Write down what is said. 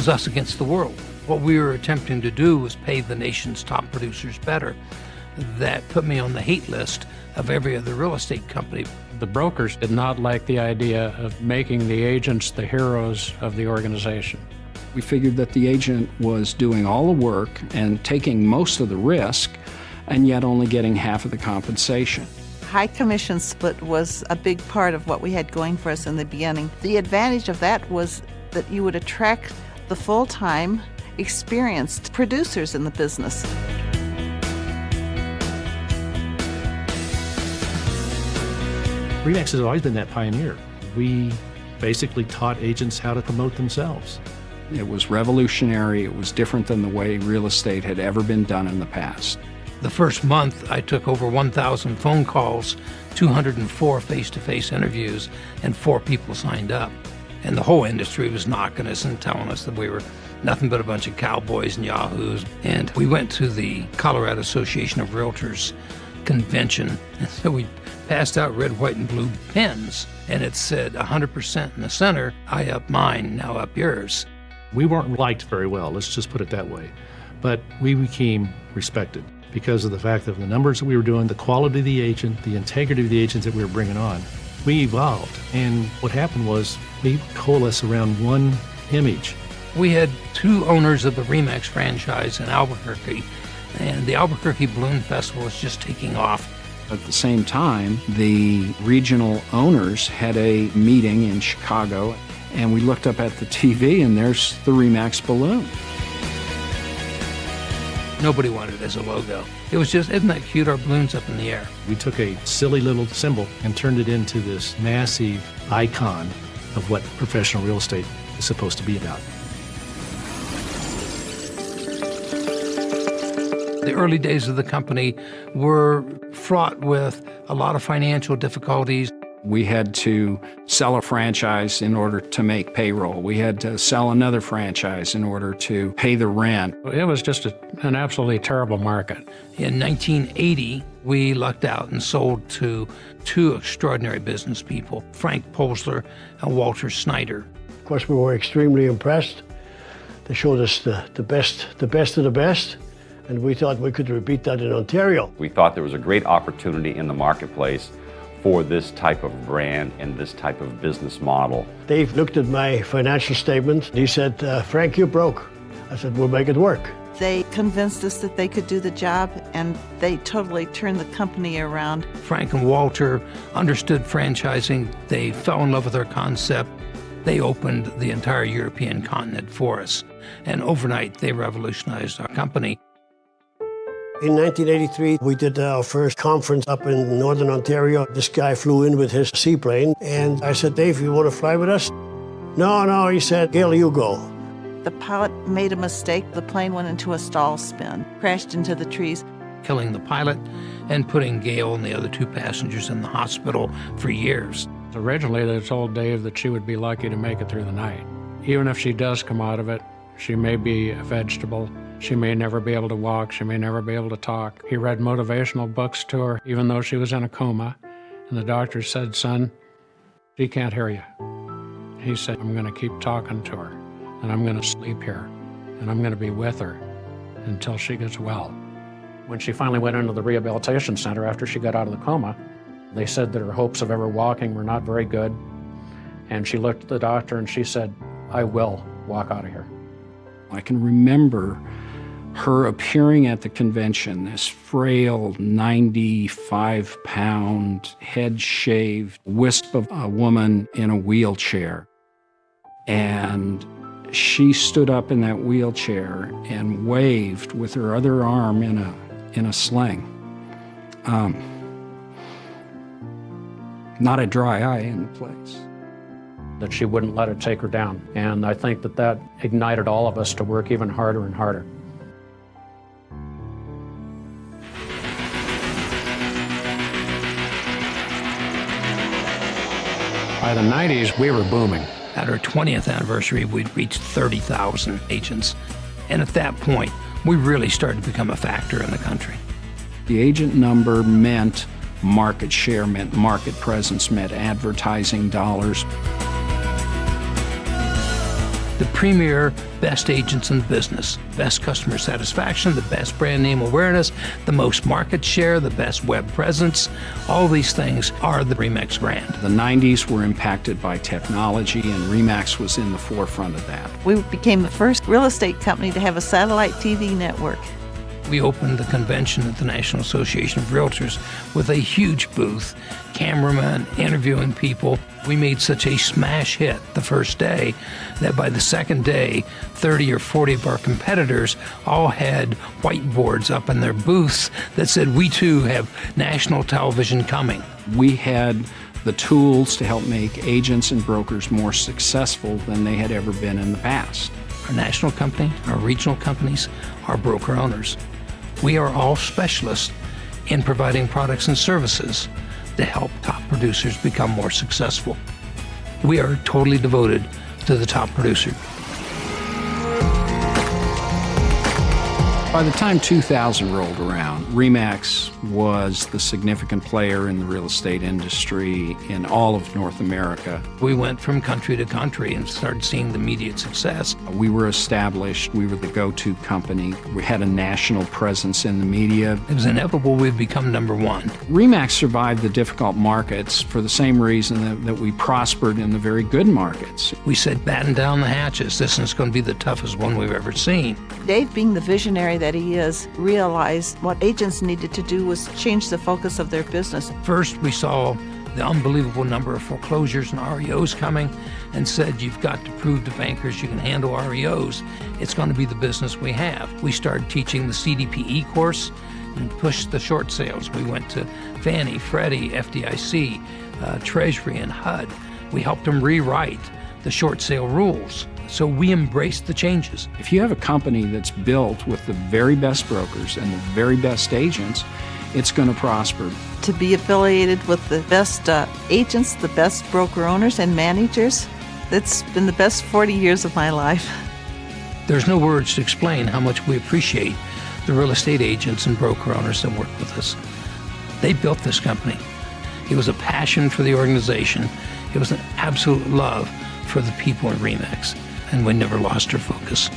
was us against the world. What we were attempting to do was pay the nation's top producers better. That put me on the hate list of every other real estate company. The brokers did not like the idea of making the agents the heroes of the organization. We figured that the agent was doing all the work and taking most of the risk, and yet only getting half of the compensation. High commission split was a big part of what we had going for us in the beginning. The advantage of that was that you would attract the full-time, experienced producers in the business. Remax has always been that pioneer. We basically taught agents how to promote themselves. It was revolutionary. It was different than the way real estate had ever been done in the past. The first month, I took over 1,000 phone calls, 204 face-to-face interviews, and 4 people signed up. And the whole industry was knocking us and telling us that we were nothing but a bunch of cowboys and yahoos. And we went to the Colorado Association of Realtors convention, and so we passed out red, white, and blue pens, and it said 100% in the center, I up mine, now up yours. We weren't liked very well, let's just put it that way. But we became respected because of the fact of the numbers that we were doing, the quality of the agent, the integrity of the agents that we were bringing on. We evolved, and what happened was we coalesced around one image. We had 2 owners of the Remax franchise in Albuquerque, and the Albuquerque Balloon Festival was just taking off. At the same time, the regional owners had a meeting in Chicago, and we looked up at the TV, and there's the Remax balloon. Nobody wanted it as a logo. It was just, isn't that cute, our balloons up in the air? We took a silly little symbol and turned it into this massive icon of what professional real estate is supposed to be about. The early days of the company were fraught with a lot of financial difficulties. We had to sell a franchise in order to make payroll. We had to sell another franchise in order to pay the rent. It was just an absolutely terrible market. In 1980, we lucked out and sold to 2 extraordinary business people, Frank Polsler and Walter Snyder. Of course, we were extremely impressed. They showed us the best of the best, and we thought we could repeat that in Ontario. We thought there was a great opportunity in the marketplace for this type of brand and this type of business model. Dave looked at my financial statement. He said, Frank, you're broke. I said, we'll make it work. They convinced us that they could do the job, and they totally turned the company around. Frank and Walter understood franchising. They fell in love with our concept. They opened the entire European continent for us. And overnight, they revolutionized our company. In 1983, we did our first conference up in Northern Ontario. This guy flew in with his seaplane, and I said, Dave, you want to fly with us? No, he said, Gail, you go. The pilot made a mistake. The plane went into a stall spin, crashed into the trees, Killing the pilot and putting Gail and the other 2 passengers in the hospital for years. Originally, they told Dave that she would be lucky to make it through the night. Even if she does come out of it, she may be a vegetable. She may never be able to walk. She may never be able to talk. He read motivational books to her, even though she was in a coma. And the doctor said, son, she can't hear you. He said, I'm going to keep talking to her, and I'm going to sleep here, and I'm going to be with her until she gets well. When she finally went into the rehabilitation center after she got out of the coma, they said that her hopes of ever walking were not very good. And she looked at the doctor and she said, I will walk out of here. I can remember her appearing at the convention, this frail 95-pound, head-shaved wisp of a woman in a wheelchair. And she stood up in that wheelchair and waved with her other arm in a sling. Not a dry eye in the place. That she wouldn't let it take her down. And I think that ignited all of us to work even harder and harder. By the 90s, we were booming. At our 20th anniversary, we'd reached 30,000 agents. And at that point, we really started to become a factor in the country. The agent number meant market share, meant market presence, meant advertising dollars. the premier best agents in the business, best customer satisfaction, the best brand name awareness, the most market share, the best web presence. All these things are the Remax brand. The 90s were impacted by technology, and Remax was in the forefront of that. We became the first real estate company to have a satellite TV network. We opened the convention at the National Association of Realtors with a huge booth, cameramen interviewing people. We made such a smash hit the first day that by the second day, 30 or 40 of our competitors all had whiteboards up in their booths that said, "We too have national television coming." We had the tools to help make agents and brokers more successful than they had ever been in the past. Our national company, our regional companies, our broker owners. We are all specialists in providing products and services to help top producers become more successful. We are totally devoted to the top producer. By the time 2000 rolled around, Remax was the significant player in the real estate industry in all of North America. We went from country to country and started seeing the immediate success. We were established. We were the go-to company. We had a national presence in the media. It was inevitable we'd become number one. Remax survived the difficult markets for the same reason that we prospered in the very good markets. We said, batten down the hatches. This is going to be the toughest one we've ever seen. Dave, being the visionary that he is, realized what agents needed to do was change the focus of their business. First, we saw the unbelievable number of foreclosures and REOs coming and said, you've got to prove to bankers you can handle REOs. It's going to be the business we have. We started teaching the CDPE course and pushed the short sales. We went to Fannie, Freddie, FDIC, Treasury, and HUD. We helped them rewrite the short sale rules. So we embraced the changes. If you have a company that's built with the very best brokers and the very best agents, it's going to prosper. To be affiliated with the best agents, the best broker owners and managers, that's been the best 40 years of my life. There's no words to explain how much we appreciate the real estate agents and broker owners that work with us. They built this company. It was a passion for the organization. It was an absolute love for the people in Remax, and we never lost our focus.